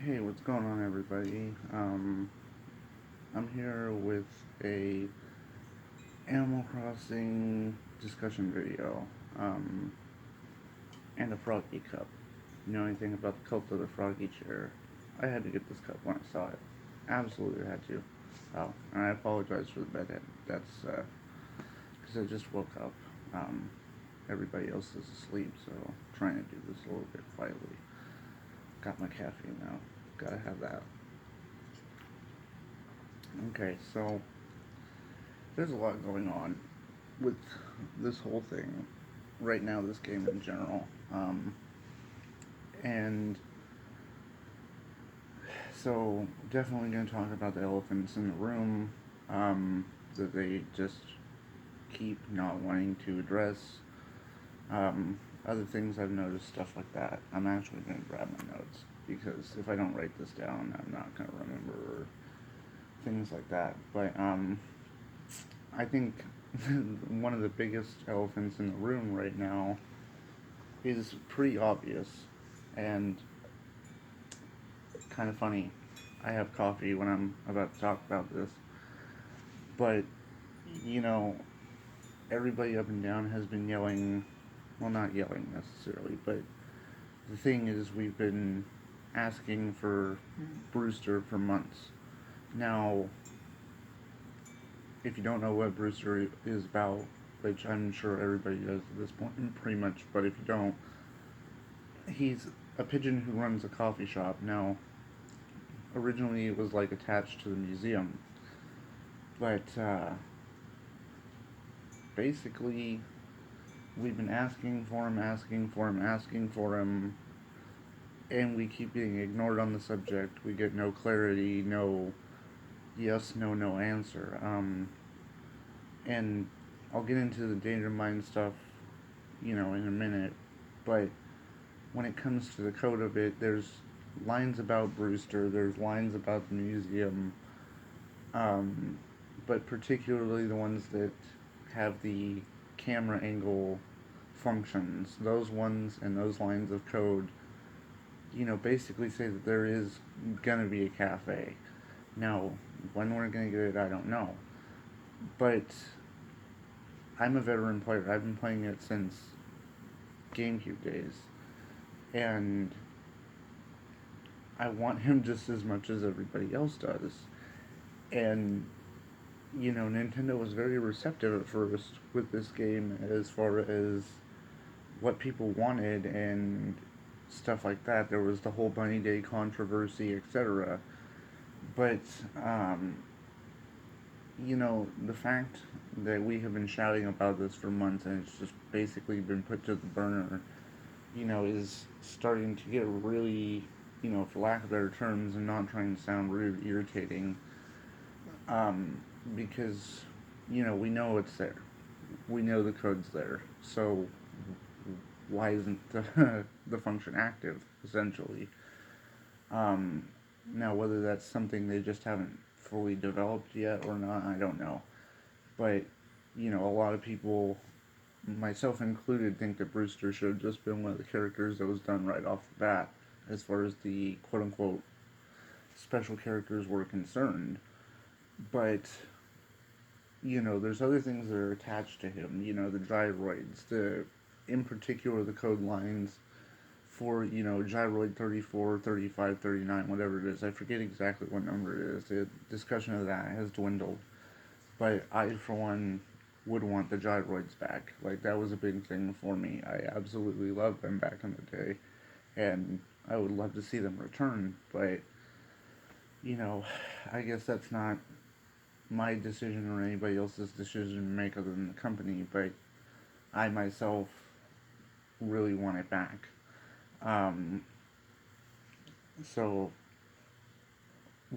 Hey, what's going on, everybody? I'm here with a Animal Crossing discussion video, um, and a Froggy cup. You know anything about the cult of the Froggy chair? I had to get this cup when I saw it. Absolutely had to. Oh, and I apologize for the bedhead. That's because I just woke up. Um, Everybody else is asleep, so I'm trying to do this a little bit quietly. Got my caffeine now. Gotta have that. Okay, so there's a lot going on with this whole thing right now, this game in general. And so, definitely going to talk about the elephants in the room that they just keep not wanting to address. Other things I've noticed, stuff like that. I'm actually going to grab my notes because if I don't write this down, I'm not going to remember things like that. But I think one of the biggest elephants in the room right now is pretty obvious and kind of funny. I have coffee when I'm about to talk about this, but you know, everybody up and down has been yelling. Well, not yelling necessarily, but the thing is, we've been asking for Brewster for months. Now, if you don't know what Brewster is about, which I'm sure everybody does at this point, pretty much, but if you don't, he's a pigeon who runs a coffee shop. Now, originally it was like attached to the museum, but basically we've been asking for him, asking for him, asking for him, and we keep getting ignored on the subject. We get no clarity, no yes, no, no answer. And I'll get into the danger mine stuff, in a minute, but when it comes to the code of it, there's lines about Brewster, there's lines about the museum, um, but particularly the ones that have the camera angle functions. Those ones and those lines of code, basically say that there is gonna be a cafe. Now, when we're gonna get it, I don't know. But I'm a veteran player. I've been playing it since GameCube days, and I want him just as much as everybody else does. And Nintendo was very receptive at first with this game as far as what people wanted and stuff like that. There was the whole Bunny Day controversy, etc. But, the fact that we have been shouting about this for months and it's just basically been put to the burner, is starting to get really, for lack of better terms, and not trying to sound rude, irritating. Because, we know it's there. We know the code's there. So why isn't the function active, essentially? Um, Now, whether that's something they just haven't fully developed yet or not, I don't know. But, a lot of people, myself included, think that Brewster should have just been one of the characters that was done right off the bat, as far as the quote unquote special characters were concerned. But, there's other things that are attached to him, the gyroids, in particular, the code lines for, gyroid 34, 35, 39, whatever it is. I forget exactly what number it is. The discussion of that has dwindled. But I, for one, would want the gyroids back. Like, that was a big thing for me. I absolutely loved them back in the day. And I would love to see them return. But, I guess that's not my decision or anybody else's decision to make other than the company. But I myself really want it back. Um, so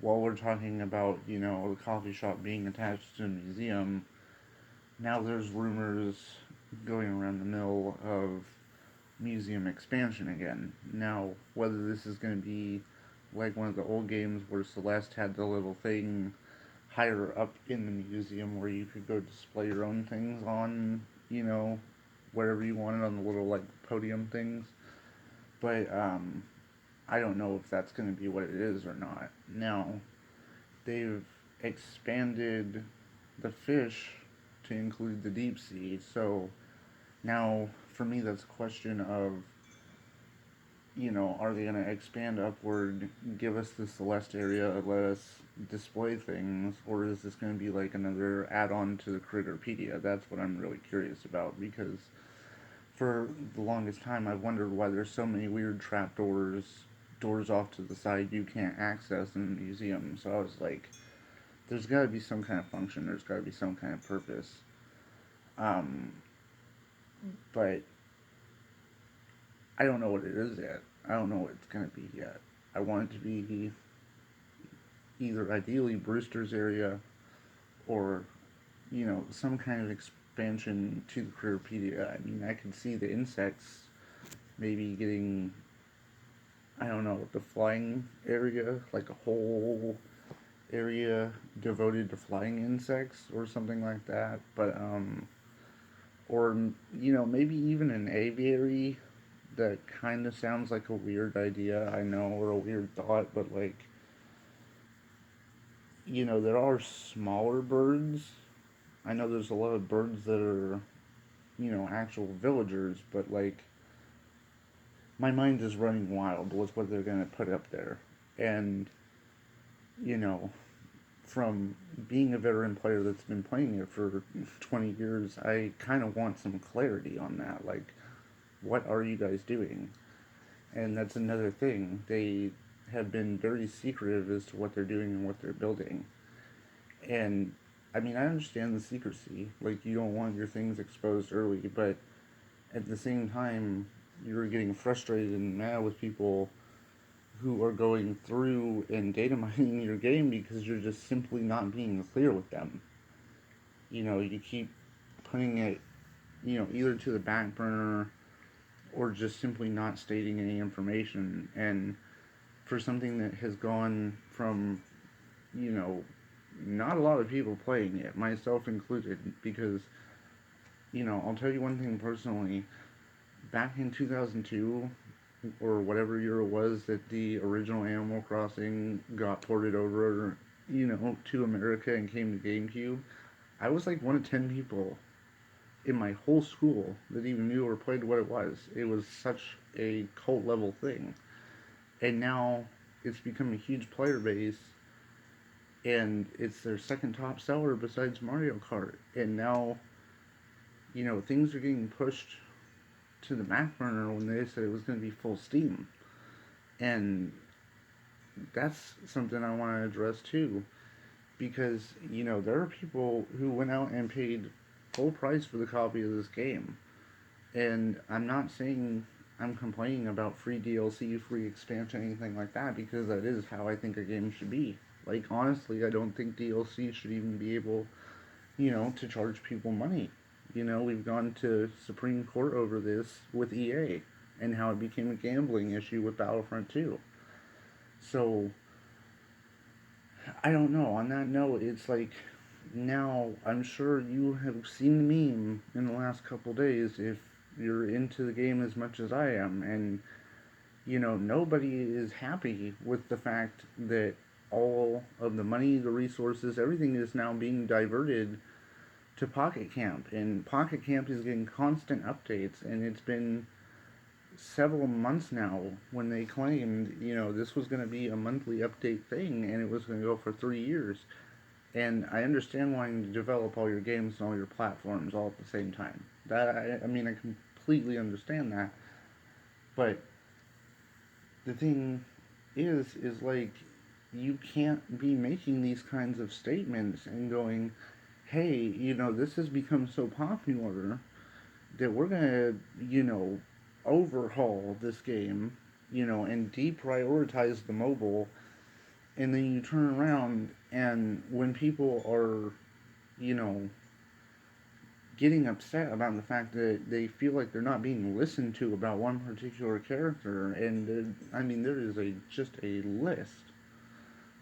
while we're talking about, the coffee shop being attached to a museum, now there's rumors going around the mill of museum expansion again. Now, whether this is going to be like one of the old games where Celeste had the little thing higher up in the museum where you could go display your own things on, wherever you wanted on the little like podium things. But I don't know if that's going to be what it is or not. Now, they've expanded the fish to include the deep sea, so now for me that's a question of, are they going to expand upward, give us the Celeste area, let us display things, or is this going to be like another add-on to the Critterpedia? That's what I'm really curious about, because for the longest time I've wondered why there's so many weird trapdoors, doors off to the side you can't access in the museum. So I was like, there's got to be some kind of function, there's got to be some kind of purpose. Um, but I don't know what it is yet. I don't know what it's going to be yet. I want it to be either ideally Brewster's area or, some kind of expansion to the Careerpedia. I mean, I could see the insects maybe getting, I don't know, the flying area, like a whole area devoted to flying insects or something like that. But, or, maybe even an aviary. That kind of sounds like a weird idea, I know, or a weird thought, but like, there are smaller birds. I know there's a lot of birds that are, actual villagers, but like, my mind is running wild with what they're going to put up there. And, you know, from being a veteran player that's been playing it for 20 years, I kind of want some clarity on that. Like, what are you guys doing? And that's another thing. They have been very secretive as to what they're doing and what they're building. And I mean, I understand the secrecy. Like, you don't want your things exposed early, but at the same time, you're getting frustrated and mad with people who are going through and data mining your game because you're just simply not being clear with them. You keep putting it, either to the back burner or just simply not stating any information. And for something that has gone from, you know, not a lot of people playing it, myself included, because, I'll tell you one thing personally. Back in 2002, or whatever year it was that the original Animal Crossing got ported over, to America and came to GameCube, I was like one of 10 people in my whole school that even knew or played what it was. It was such a cult level thing. And now it's become a huge player base, and it's their second top seller besides Mario Kart. And now, things are getting pushed to the back burner when they said it was going to be full steam. And that's something I want to address too, because, there are people who went out and paid full price for the copy of this game. And I'm not saying I'm complaining about free DLC, free expansion, anything like that, because that is how I think a game should be. Like, honestly, I don't think DLC should even be able, to charge people money. We've gone to Supreme Court over this with EA and how it became a gambling issue with Battlefront 2. So, I don't know. On that note, it's like, now I'm sure you have seen the meme in the last couple days if you're into the game as much as I am. And, nobody is happy with the fact that all of the money, the resources, everything is now being diverted to Pocket Camp. And Pocket Camp is getting constant updates, and it's been several months now when they claimed, this was going to be a monthly update thing and it was going to go for 3 years. And I understand wanting to develop all your games and all your platforms all at the same time. I mean, I completely understand that. But the thing is like, you can't be making these kinds of statements and going, hey, this has become so popular that we're gonna, overhaul this game, and deprioritize the mobile, and then you turn around and when people are, you know, getting upset about the fact that they feel like they're not being listened to about one particular character, and I mean, there is just a list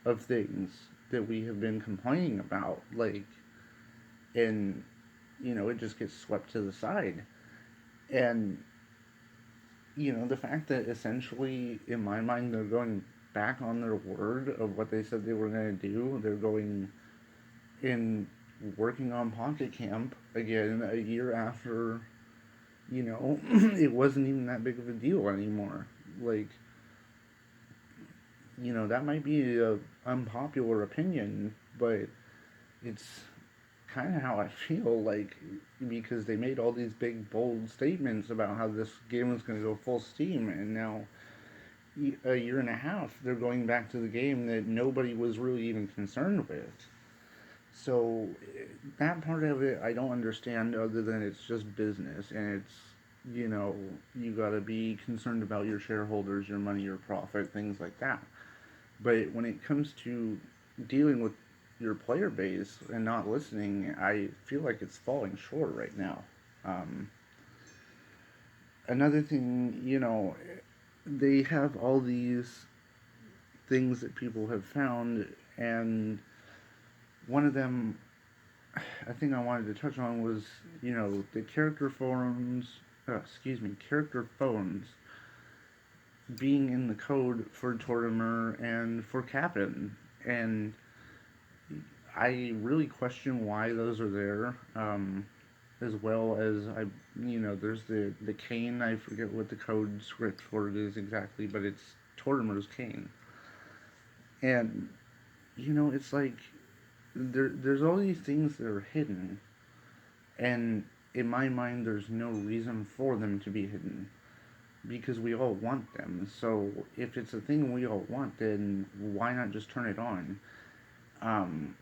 of things that we have been complaining about, like, and it just gets swept to the side. And the fact that essentially, in my mind, they're going back on their word of what they said they were going to do. They're going in working on Pocket Camp again a year after, it wasn't even that big of a deal anymore. Like, that might be a unpopular opinion, but it's kind of how I feel, like, because they made all these big, bold statements about how this game was going to go full steam, and now, a year and a half, they're going back to the game that nobody was really even concerned with. So, that part of it, I don't understand, other than it's just business, and it's, you gotta be concerned about your shareholders, your money, your profit, things like that. But when it comes to dealing with your player base and not listening, I feel like it's falling short right now. Um, Another thing, they have all these things that people have found, and one of them I think I wanted to touch on was, the character phones being in the code for Tortimer and for Captain. And I really question why those are there. As well as there's the cane. I forget what the code script for it is exactly, but it's Tortimer's cane. And it's like there's all these things that are hidden, and in my mind, there's no reason for them to be hidden because we all want them. So if it's a thing we all want, then why not just turn it on? Um,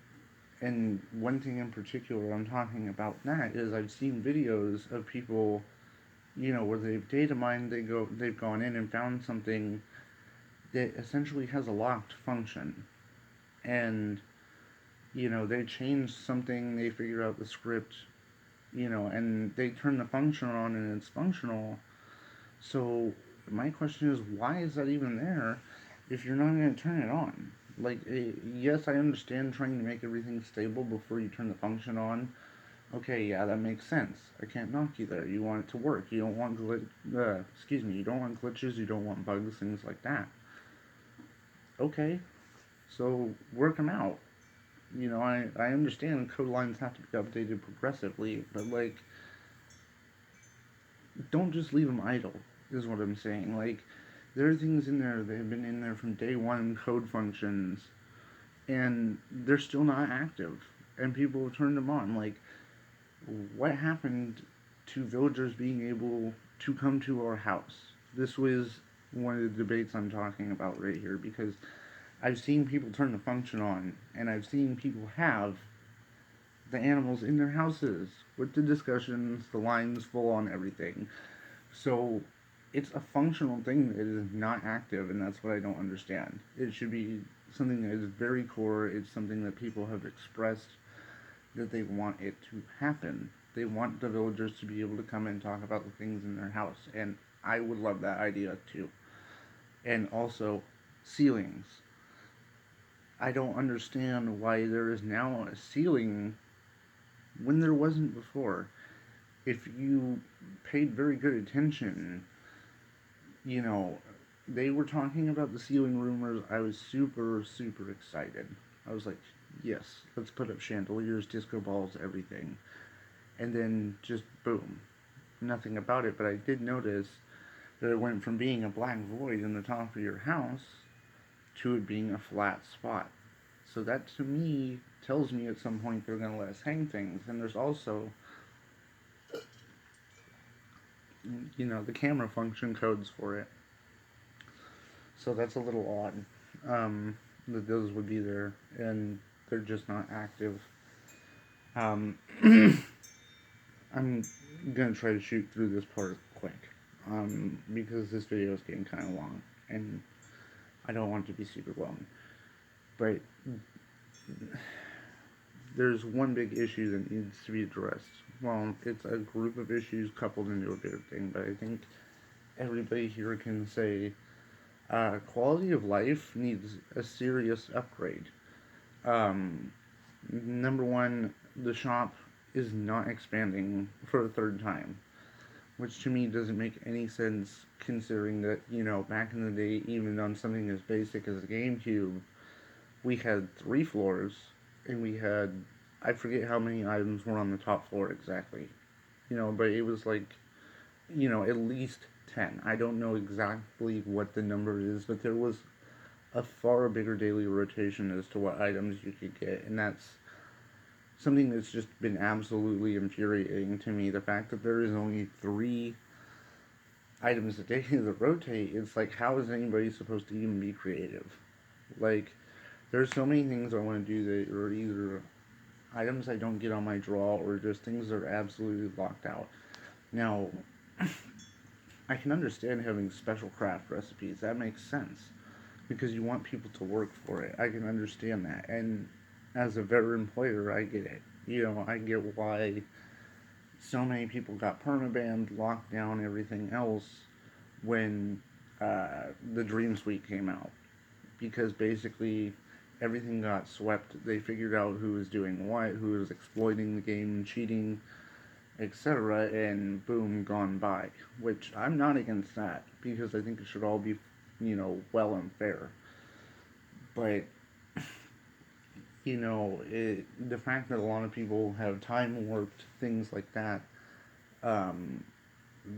and one thing in particular I'm talking about that is I've seen videos of people, where they've data mined, they've gone in and found something that essentially has a locked function, and they change something, they figure out the script, and they turn the function on and it's functional. So my question is, why is that even there if you're not going to turn it on? Like, yes, I understand trying to make everything stable before you turn the function on. Okay, yeah, that makes sense. I can't knock you there. You want it to work. You don't want you don't want glitches. You don't want bugs, things like that. Okay, so work them out. I understand code lines have to be updated progressively, but like, don't just leave them idle, is what I'm saying. Like, there are things in there that have been in there from day one, code functions, and they're still not active, and people have turned them on. Like, what happened to villagers being able to come to our house? This was one of the debates I'm talking about right here, because I've seen people turn the function on, and I've seen people have the animals in their houses with the discussions, the lines full on everything. So it's a functional thing that is not active, and that's what I don't understand. It should be something that is very core. It's something that people have expressed that they want it to happen. They want the villagers to be able to come and talk about the things in their house, and I would love that idea too. And also, ceilings. I don't understand why there is now a ceiling when there wasn't before. If you paid very good attention, you know, they were talking about the ceiling rumors. I was super, super excited. I was like, yes, let's put up chandeliers, disco balls, everything. And then just boom, nothing about it. But I did notice that it went from being a black void in the top of your house to it being a flat spot. So that to me tells me at some point they're going to let us hang things. And there's also, the camera function codes for it. So that's a little odd, that those would be there and they're just not active. Um, I'm going to try to shoot through this part quick, because this video is getting kind of long and I don't want it to be super long. But there's one big issue that needs to be addressed. Well, it's a group of issues coupled into a bigger thing, but I think everybody here can say quality of life needs a serious upgrade. Number one, the shop is not expanding for a third time. which to me doesn't make any sense considering that, back in the day, even on something as basic as the GameCube, we had 3 floors, and we had, I forget how many items were on the top floor exactly, but it was like, at least 10. I don't know exactly what the number is, but there was a far bigger daily rotation as to what items you could get, and that's something that's just been absolutely infuriating to me. The fact that there is only 3 items a day that rotate, it's like, how is anybody supposed to even be creative? Like, there's so many things I want to do that are either items I don't get on my draw or just things that are absolutely locked out. Now, I can understand having special craft recipes. That makes sense because you want people to work for it. I can understand that. And as a veteran player, I get it. I get why so many people got permabanned, locked down, everything else when the Dream Suite came out. Because basically everything got swept. They figured out who was doing what, who was exploiting the game, cheating, etc., and boom, gone by. Which I'm not against that because I think it should all be, well and fair. But the fact that a lot of people have time warped things like that, um,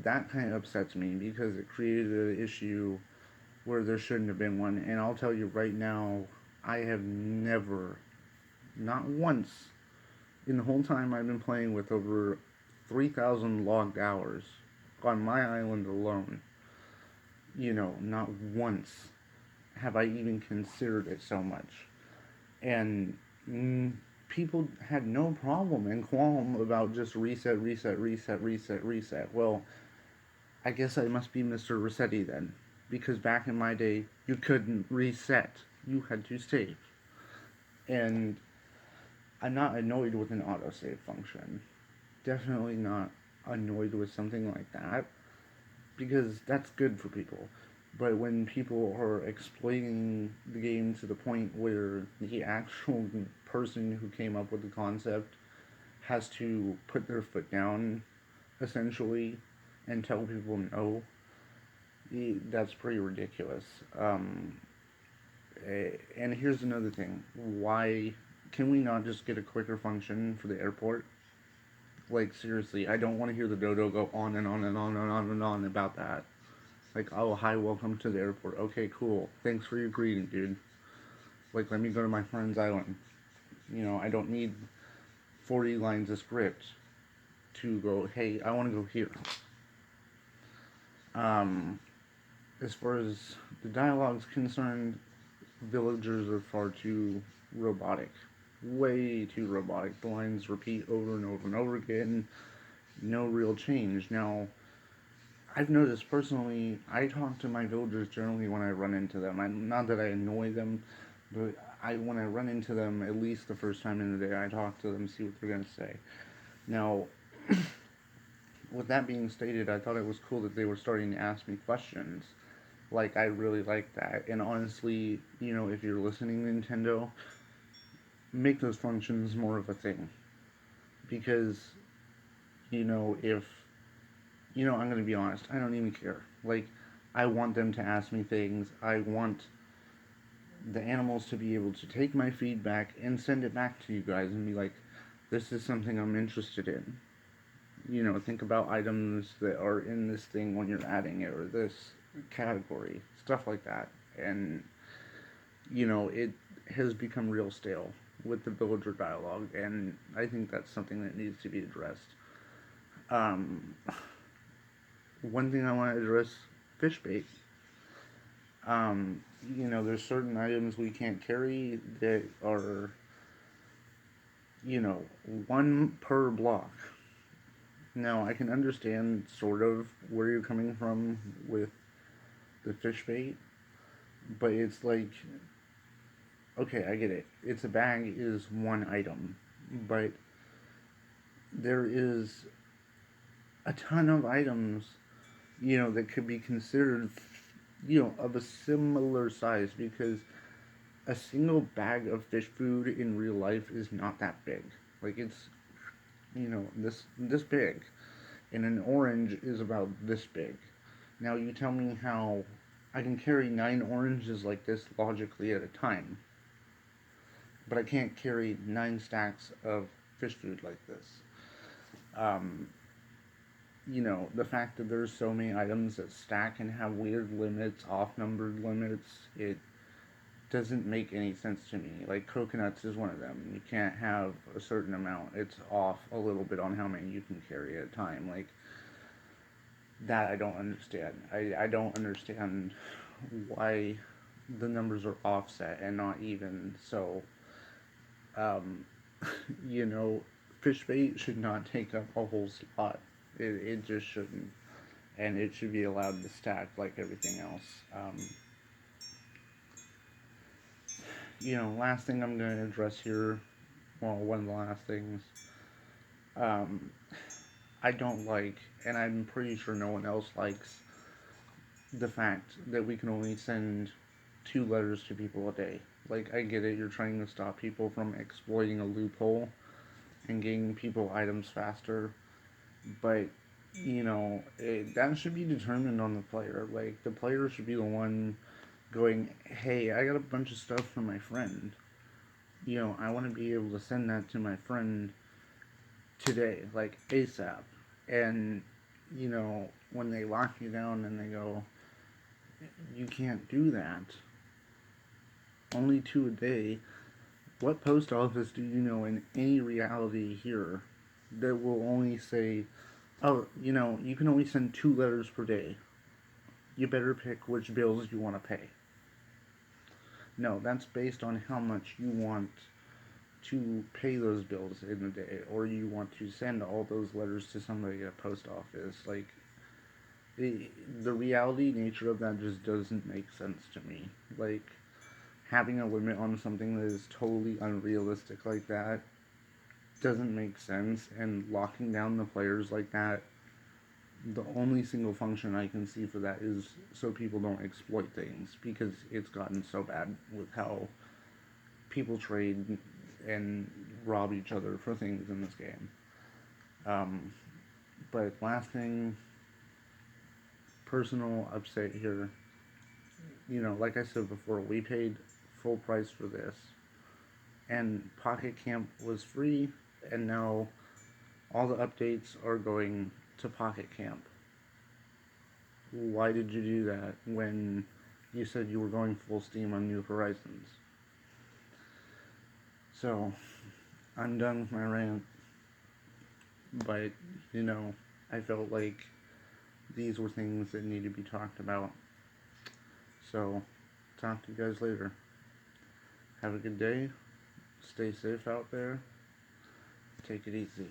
that kind of upsets me because it created an issue where there shouldn't have been one. And I'll tell you right now, I have never, not once, in the whole time I've been playing with over 3,000 logged hours on my island alone, not once have I even considered it so much. And people had no problem and qualm about just reset, reset, reset, reset, reset. Well, I guess I must be Mr. Resetti then, because back in my day, you couldn't reset. You had to save. And I'm not annoyed with an autosave function. Definitely not annoyed with something like that, because that's good for people. But when people are exploiting the game to the point where the actual person who came up with the concept has to put their foot down, essentially, and tell people no, that's pretty ridiculous. And here's another thing. Why can we not just get a quicker function for the airport? Like, seriously, I don't want to hear the dodo go on and on and on and on and on about that. Like, oh, hi, welcome to the airport. Okay, cool. Thanks for your greeting, dude. Like, let me go to my friend's island. I don't need 40 lines of script to go, hey, I want to go here. As far as the dialogue's concerned, villagers are far too robotic. Way too robotic. The lines repeat over and over and over again. No real change. Now, I've noticed personally, I talk to my villagers generally when I run into them. Not that I annoy them, but when I run into them, at least the first time in the day, I talk to them, see what they're going to say. Now, with that being stated, I thought it was cool that they were starting to ask me questions. Like, I really like that. And honestly, if you're listening, Nintendo, make those functions more of a thing. Because, if, I'm going to be honest, I don't even care. Like, I want them to ask me things. I want the animals to be able to take my feedback and send it back to you guys and be like, this is something I'm interested in. Think about items that are in this thing when you're adding it, or this category, stuff like that. And, it has become real stale with the villager dialogue, and I think that's something that needs to be addressed. One thing I want to address, fish bait. There's certain items we can't carry that are, 1 per block. Now, I can understand sort of where you're coming from with the fish bait, but it's like, okay, I get it. It's a bag is 1 item, but there is a ton of items, that could be considered, of a similar size, because a single bag of fish food in real life is not that big. Like, it's, this big. and an orange is about this big. Now you tell me how I can carry 9 oranges like this logically at a time, but I can't carry 9 stacks of fish food like this. Um, the fact that there's so many items that stack and have weird limits, off numbered limits, it doesn't make any sense to me. Like coconuts is one of them. You can't have a certain amount. It's off a little bit on how many you can carry at a time. Like that I don't understand. I don't understand why the numbers are offset and not even. So um, you know, fish bait should not take up a whole slot. It just shouldn't. And it should be allowed to stack like everything else. Last thing I'm going to address here, well, one of the last things, um, I don't like, and I'm pretty sure no one else likes, the fact that we can only send 2 letters to people a day. Like, I get it, you're trying to stop people from exploiting a loophole and getting people items faster, but that should be determined on the player. Like, the player should be the one going, hey, I got a bunch of stuff from my friend. I want to be able to send that to my friend today, like ASAP. And, when they lock you down and they go, you can't do that, only 2 a day, what post office do you know in any reality here that will only say, oh, you can only send 2 letters per day. You better pick which bills you want to pay. No, that's based on how much you want to pay those bills in a day, or you want to send all those letters to somebody at a post office. Like, the reality nature of that just doesn't make sense to me. Like, having a limit on something that is totally unrealistic like that doesn't make sense, and locking down the players like that, the only single function I can see for that is so people don't exploit things, because it's gotten so bad with how people trade and rob each other for things in this game. Um, but last thing, personal upset here. Like I said before, we paid full price for this, and Pocket Camp was free, and now all the updates are going to Pocket Camp. Why did you do that when you said you were going full steam on New Horizons? So, I'm done with my rant, but, I felt like these were things that need to be talked about. So, talk to you guys later. Have a good day. Stay safe out there. Take it easy.